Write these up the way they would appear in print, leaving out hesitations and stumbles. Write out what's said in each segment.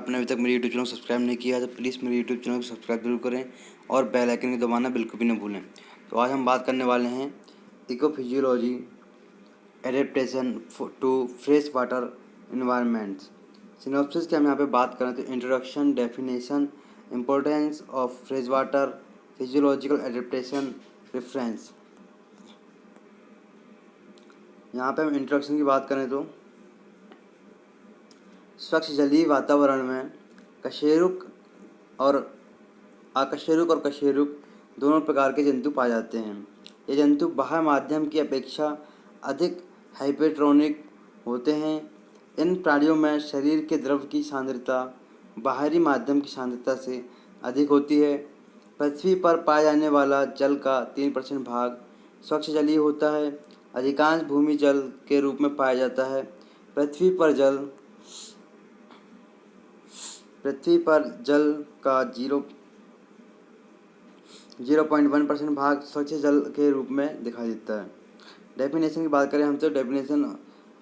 आपने अभी तक मेरे यूट्यूब चैनल को सब्सक्राइब नहीं किया है तो प्लीज़ मेरे यूट्यूब चैनल को सब्सक्राइब जरूर करें और बेल आइकन को दबाना बिल्कुल भी न भूलें। तो आज हम बात करने वाले हैं ecophysiology adaptation to fresh water environments. Synopsis की हम यहाँ पे बात करें तो introduction, definition, importance of fresh water, physiological adaptation, reference. यहाँ पे हम इंट्रोडक्शन की बात करें तो स्वच्छ जलीय वातावरण में कशेरुक और कशेरुक दोनों प्रकार के जंतु पाए जाते हैं। ये जंतु बाह्य माध्यम की अपेक्षा अधिक हाइपेट्रोनिक होते हैं। इन प्राणियों में शरीर के द्रव की सांद्रता बाहरी माध्यम की सांद्रता से अधिक होती है। पृथ्वी पर पाए जाने वाला जल का 3% भाग स्वच्छ जलीय होता है। अधिकांश भूमि जल के रूप में पाया जाता है। पृथ्वी पर जल का 0.1% भाग स्वच्छ जल के रूप में दिखाई देता है। डेफिनेशन की बात करें हम तो डेफिनेशन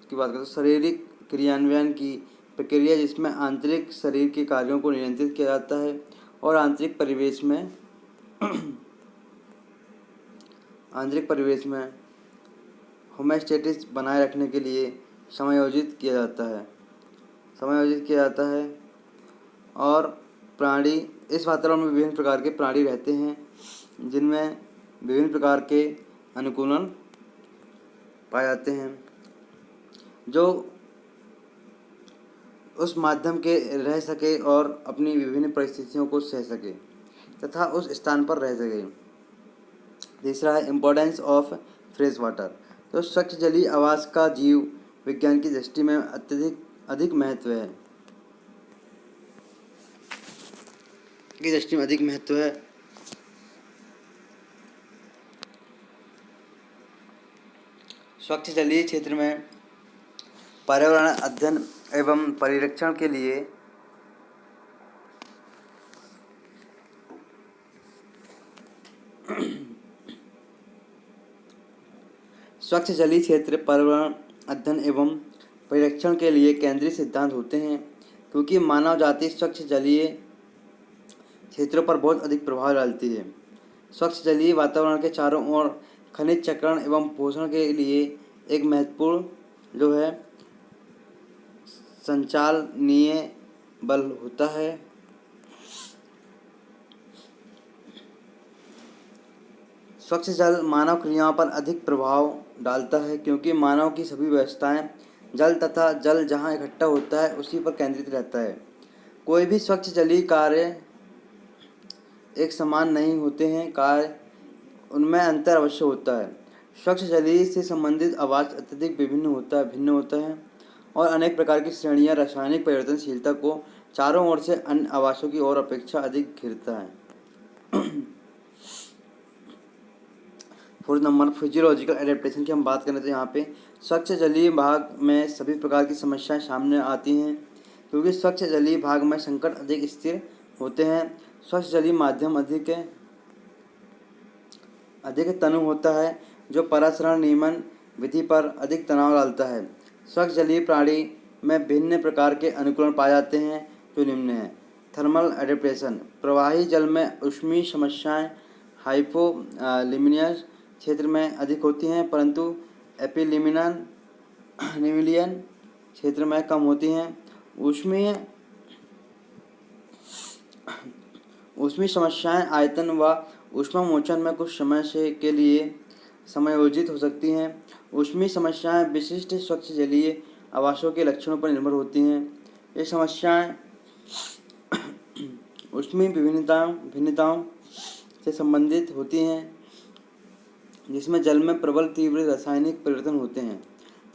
की बात करें तो शारीरिक क्रियान्वयन की प्रक्रिया जिसमें आंतरिक शरीर के कार्यों को नियंत्रित किया जाता है और आंतरिक परिवेश में होमेस्टेसिस बनाए रखने के लिए समायोजित किया जाता है और प्राणी इस वातावरण में विभिन्न प्रकार के प्राणी रहते हैं जिनमें विभिन्न प्रकार के अनुकूलन पाए जाते हैं जो उस माध्यम के रह सके और अपनी विभिन्न परिस्थितियों को सह सके तथा उस स्थान पर रह सके। तीसरा है इम्पोर्टेंस ऑफ फ्रेश वाटर। तो स्वच्छ जलीय आवास का जीव विज्ञान की दृष्टि में अधिक महत्व है। स्वच्छ जलीय क्षेत्र में पर्यावरण अध्ययन एवं परिरक्षण के लिए स्वच्छ जलीय क्षेत्र पर्यावरण अध्ययन एवं परिरक्षण के लिए केंद्रीय सिद्धांत होते हैं क्योंकि मानव जाति स्वच्छ जलीय क्षेत्रों पर बहुत अधिक प्रभाव डालती है। स्वच्छ जलीय वातावरण के चारों ओर खनिज चक्रण एवं पोषण के लिए एक महत्वपूर्ण संचालनीय बल होता है। स्वच्छ जल मानव क्रियाओं पर अधिक प्रभाव डालता है क्योंकि मानव की सभी व्यवस्थाएं जल तथा जल जहां इकट्ठा होता है उसी पर केंद्रित रहता है। कोई भी स्वच्छ जलीय कार्य एक समान नहीं होते हैं, कार्य उनमें अंतर अवश्य होता है। स्वच्छ जलीय से संबंधित आवास अत्यधिक भिन्न होता है और अनेक प्रकार की श्रेणियां रासायनिक परिवर्तनशीलता को चारों ओर से अन्य आवासों की ओर अपेक्षा अधिक घिरता है। फोर्थ नंबर फिजियोलॉजिकल एडेप्टेशन की हम बात करें तो यहाँ पे स्वच्छ जलीय भाग में सभी प्रकार की समस्याएं सामने आती हैं क्योंकि स्वच्छ जलीय भाग में संकट अधिक स्थिर होते हैं। स्वच्छ जलीय माध्यम अधिक तनु होता है जो परासरण नियमन विधि पर अधिक तनाव डालता है। स्वच्छ जलीय प्राणी में भिन्न प्रकार के अनुकूलन पाए जाते हैं जो निम्न हैं। थर्मल एडेप्टेशन प्रवाही जल में ऊष्मीय समस्याएं हाइपोलिमिनियस क्षेत्र में अधिक होती हैं परंतु एपिलिमिलियन क्षेत्र में कम होती हैं। ऊष्मीय समस्याएं आयतन व ऊष्मामोचन में कुछ समय के लिए समायोजित हो सकती हैं। ऊष्मीय समस्याएं विशिष्ट स्वच्छ जलीय आवासों के लक्षणों पर निर्भर होती हैं। ये समस्याएं ऊष्मीय भिन्नताओं से संबंधित होती हैं जिसमें जल में प्रबल तीव्र रासायनिक परिवर्तन होते हैं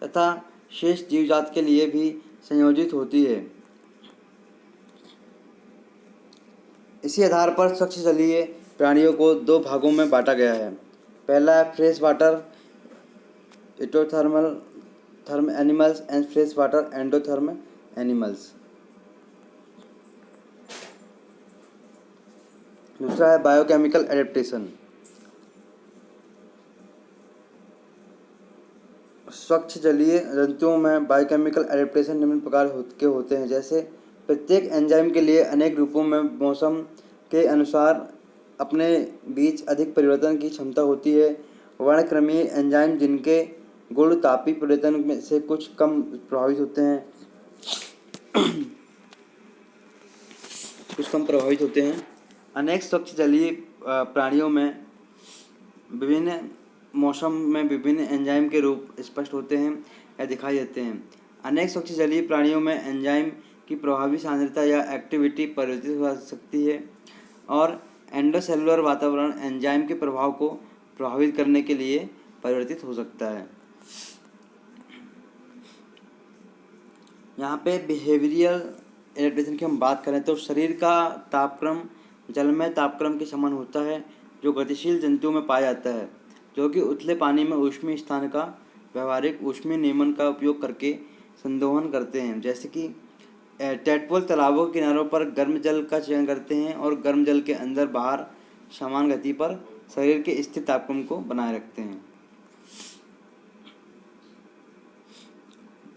तथा शेष जीवजात के लिए भी संयोजित होती है। इसी आधार पर स्वच्छ जलीय प्राणियों को दो भागों में बांटा गया है। पहला है fresh water ectotherm animals and fresh water endotherm animals. दूसरा है बायोकेमिकल एडेप्टेशन। स्वच्छ जलीय जंतुओं में बायोकेमिकल एडेप्टेशन निम्न प्रकार के होते हैं जैसे प्रत्येक एंजाइम के लिए अनेक रूपों में मौसम के अनुसार अपने बीच अधिक परिवर्तन की क्षमता होती है। वर्णक्रमीय एंजाइम जिनके गुण तापीय परिवर्तन में से कुछ कम प्रभावित होते हैं अनेक स्वच्छ जलीय प्राणियों में विभिन्न मौसम में विभिन्न एंजाइम के रूप स्पष्ट होते हैं या दिखाई देते हैं। अनेक स्वच्छ जलीय प्राणियों में एंजाइम की प्रभावी सांद्रता या एक्टिविटी परिवर्तित हो सकती है और एंडोसेलुलर वातावरण एंजाइम के प्रभाव को प्रभावित करने के लिए परिवर्तित हो सकता है। यहाँ पे बिहेवियरल एडेप्टेशन की हम बात करें तो शरीर का तापक्रम जलमय तापक्रम के समान होता है जो गतिशील जंतुओं में पाया जाता है, जो कि उथले पानी में ऊष्मीय स्थान का व्यवहारिक ऊष्मीय नियमन का उपयोग करके संदोहन करते हैं। जैसे कि टैडपोल तालाबों के किनारों पर गर्म जल का चयन करते हैं और गर्म जल के अंदर बाहर समान गति पर शरीर के स्थिर तापक्रम को बनाए रखते हैं।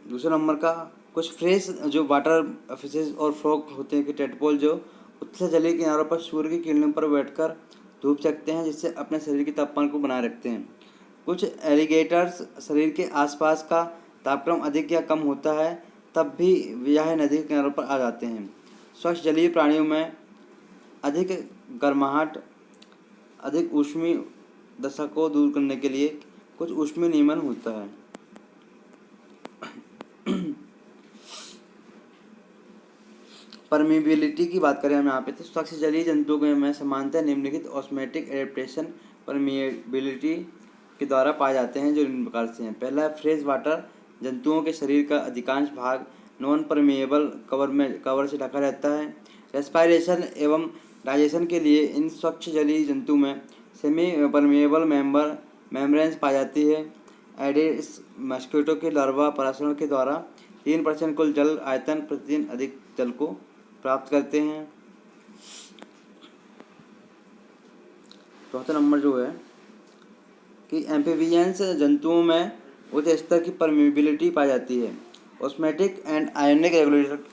दूसरे नंबर का कुछ फ्रेश जो वाटर फिशेज और फ्रॉग होते हैं कि टैडपोल जो उथले जलीय किनारों पर सूर्य की किरणों पर बैठकर धूप सेकते हैं जिससे अपने शरीर के तापमान को बनाए रखते हैं। कुछ एलिगेटर्स शरीर के आसपास का तापक्रम अधिक या कम होता है तब भी यह नदी के किनारों पर आ जाते हैं। स्वच्छ जलीय प्राणियों में अधिक गर्माहट अधिक ऊष्मीय दशा को दूर करने के लिए कुछ ऊष्मीय नियमन होता है। परमीबिलिटी की बात करें हम यहाँ पे तो स्वच्छ जलीय जंतुओं में समानतः निम्नलिखित ऑस्मोटिक एडेप्टेशन परमीबिलिटी के द्वारा पाए जाते हैं जो निम्न प्रकार से हैं। पहला है फ्रेश वाटर जंतुओं के शरीर का अधिकांश भाग नॉन परमिएबल कवर से ढका रहता है। रेस्पायरेशन एवं डाइजेशन के लिए इन स्वच्छ जलीय जंतु में सेमी परमिएबल मेम्ब्रेन्स पाई जाती है। एडिस मस्कीटो के लार्वा परागण के द्वारा 3% कुल जल आयतन प्रतिदिन अधिक जल को प्राप्त करते हैं। चौथा नंबर जो है कि एम्फीबियंस जंतुओं में उच्च स्तर की परमिबिलिटी पाई जाती है। ऑस्मोटिक एंड आयोनिक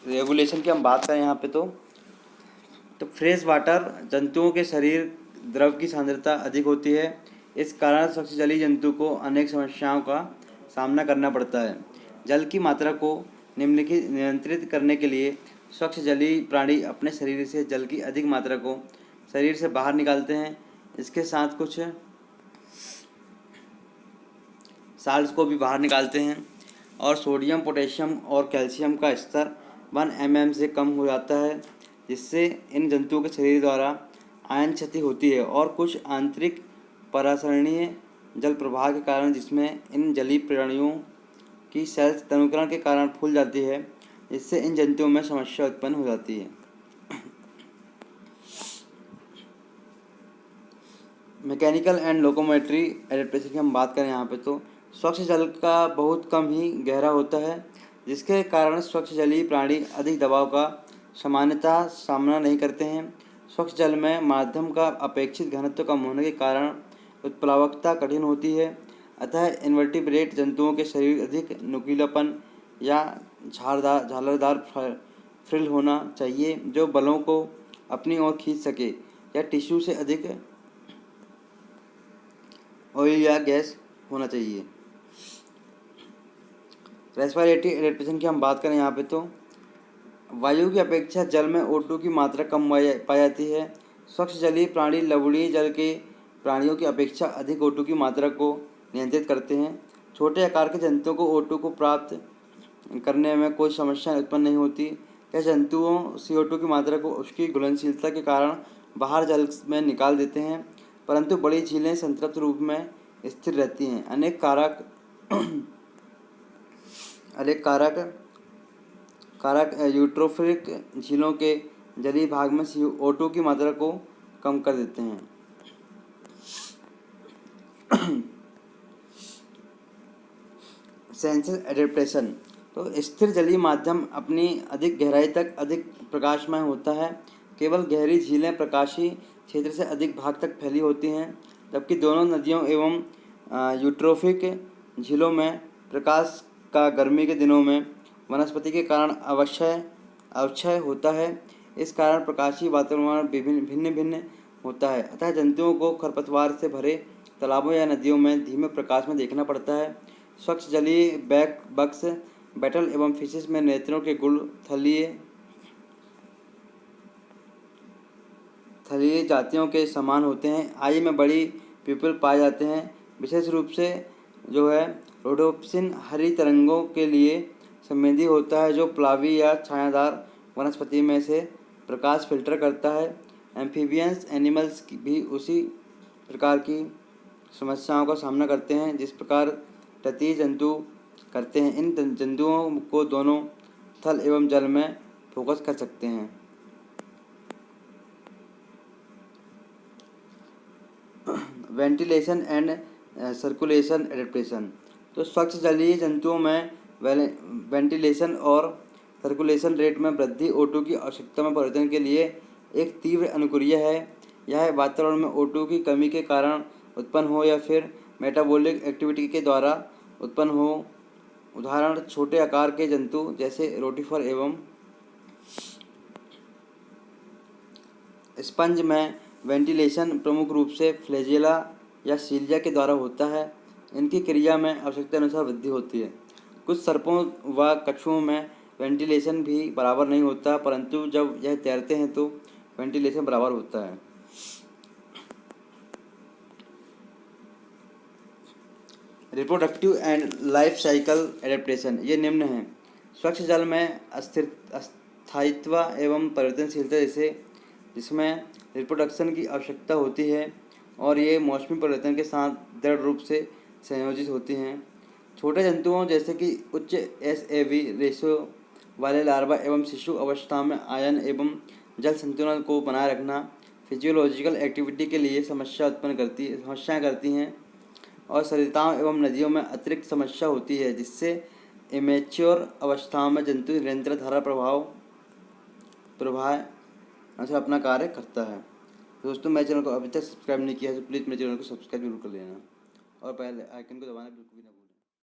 रेगुलेशन की हम बात करें यहाँ पे तो फ्रेश वाटर जंतुओं के शरीर द्रव की सांद्रता अधिक होती है। इस कारण स्वच्छ जलीय जंतु को अनेक समस्याओं का सामना करना पड़ता है। जल की मात्रा को नियंत्रित करने के लिए स्वच्छ जलीय प्राणी अपने शरीर से जल की अधिक मात्रा को शरीर से बाहर निकालते हैं। इसके साथ कुछ साल्ट्स को भी बाहर निकालते हैं और सोडियम पोटेशियम और कैल्शियम का स्तर 1 mm से कम हो जाता है जिससे इन जंतुओं के शरीर द्वारा आयन क्षति होती है और कुछ आंतरिक परासरणीय जल प्रवाह के कारण जिसमें इन जलीय प्राणियों की सेल्स तनुकरण के कारण फूल जाती है जिससे इन जंतुओं में समस्या उत्पन्न हो जाती है। मैकेनिकल एंड लोकोमोटरी एडेप्टेशन की हम बात करें यहाँ पे तो स्वच्छ जल का बहुत कम ही गहरा होता है जिसके कारण स्वच्छ जलीय प्राणी अधिक दबाव का सामान्यतः सामना नहीं करते हैं। स्वच्छ जल में माध्यम का अपेक्षित घनत्व कम होने के कारण उत्प्लावकता कठिन होती है। अतः इनवर्टिब्रेट जंतुओं के शरीर अधिक नुकीलापन या झालरदार फ्रिल होना चाहिए जो बलों को अपनी ओर खींच सके या टिश्यू से अधिक ऑयल या गैस होना चाहिए। रेस्पिरेटरी एडेप्टेशन की हम बात करें यहाँ पे तो वायु की अपेक्षा जल में O2 की मात्रा कम पाई जाती है। स्वच्छ जलीय प्राणी लवणीय जल के प्राणियों की अपेक्षा अधिक O2 की मात्रा को नियंत्रित करते हैं। छोटे आकार के जंतुओं को O2 को प्राप्त करने में कोई समस्या उत्पन्न नहीं होती। यह जंतुओं CO2 की मात्रा को उसकी घुलनशीलता के कारण बाहर जल में निकाल देते हैं परंतु बड़ी झीलें संतृप्त रूप में स्थिर रहती हैं। अनेक कारक यूट्रोफिक झीलों के जलीय भाग में O2 की मात्रा को कम कर देते हैं। सेंसर एडेप्टेशन तो स्थिर जलीय माध्यम अपनी अधिक गहराई तक अधिक प्रकाशमय होता है। केवल गहरी झीलें प्रकाशीय क्षेत्र से अधिक भाग तक फैली होती हैं जबकि दोनों नदियों एवं यूट्रोफिक झीलों में प्रकाश का गर्मी के दिनों में वनस्पति के कारण अवक्षय होता है। इस कारण प्रकाशीय वातावरण भिन्न भिन्न होता है, अतः जंतुओं को खरपतवार से भरे तालाबों या नदियों में धीमे प्रकाश में देखना पड़ता है। स्वच्छ जलीय बग्स, बेटल एवं फिशेस में नेत्रों के गुण थलीय जातियों के समान होते हैं। आय में बड़ी प्यूपिल पाए जाते हैं। विशेष रूप से जो है रोडोप्सिन हरी तरंगों के लिए संवेदी होता है, जो प्लावी या छायादार वनस्पति में से प्रकाश फिल्टर करता है। एम्फीबियंस एनिमल्स भी उसी प्रकार की समस्याओं का सामना करते हैं जिस प्रकार तटीय जंतु करते हैं। इन जंतुओं को दोनों थल एवं जल में फोकस कर सकते हैं। Ventilation and circulation adaptation. तो स्वच्छ जलीय जंतुओं में वेंटिलेशन और सर्कुलेशन रेट में वृद्धि O2 की आवश्यकता में परिवर्तन के लिए एक तीव्र अनुक्रिया है। यह वातावरण में O2 की कमी के कारण उत्पन्न हो या फिर मेटाबॉलिक एक्टिविटी के द्वारा उत्पन्न हो। उदाहरण छोटे आकार के जंतु जैसे रोटिफर एवं स्पंज में वेंटिलेशन प्रमुख रूप से फ्लैजेला या सीलिया के द्वारा होता है। इनकी क्रिया में आवश्यकता अनुसार वृद्धि होती है। कुछ सर्पों व कछुओं में वेंटिलेशन भी बराबर नहीं होता, परंतु जब यह तैरते हैं तो वेंटिलेशन बराबर होता है। Reproductive and life cycle adaptation ये निम्न हैं। स्वच्छ जल में स्थायित्व एवं परिवर्तनशीलता जिसमें रिप्रोडक्शन की आवश्यकता होती है और ये मौसमी परिवर्तन के साथ दृढ़ रूप से संयोजित होती हैं। छोटे जंतुओं जैसे कि उच्च SAV रेशो वाले लार्वा एवं शिशु अवस्था में आयन एवं जल संतुलन को बनाए रखना फिजियोलॉजिकल एक्टिविटी के लिए समस्याएं करती हैं और सरिताओं एवं नदियों में अतिरिक्त समस्या होती है, जिससे इमेच्योर अवस्थाओं में जंतु निरंतर धारा प्रवाह अनुसार अपना कार्य करता है। दोस्तों, मेरे चैनल को अभी तक सब्सक्राइब नहीं किया है तो प्लीज़ मेरे चैनल को सब्सक्राइब जरूर कर लेना और बेल आइकन को दबाना बिल्कुल भी ना भूलें।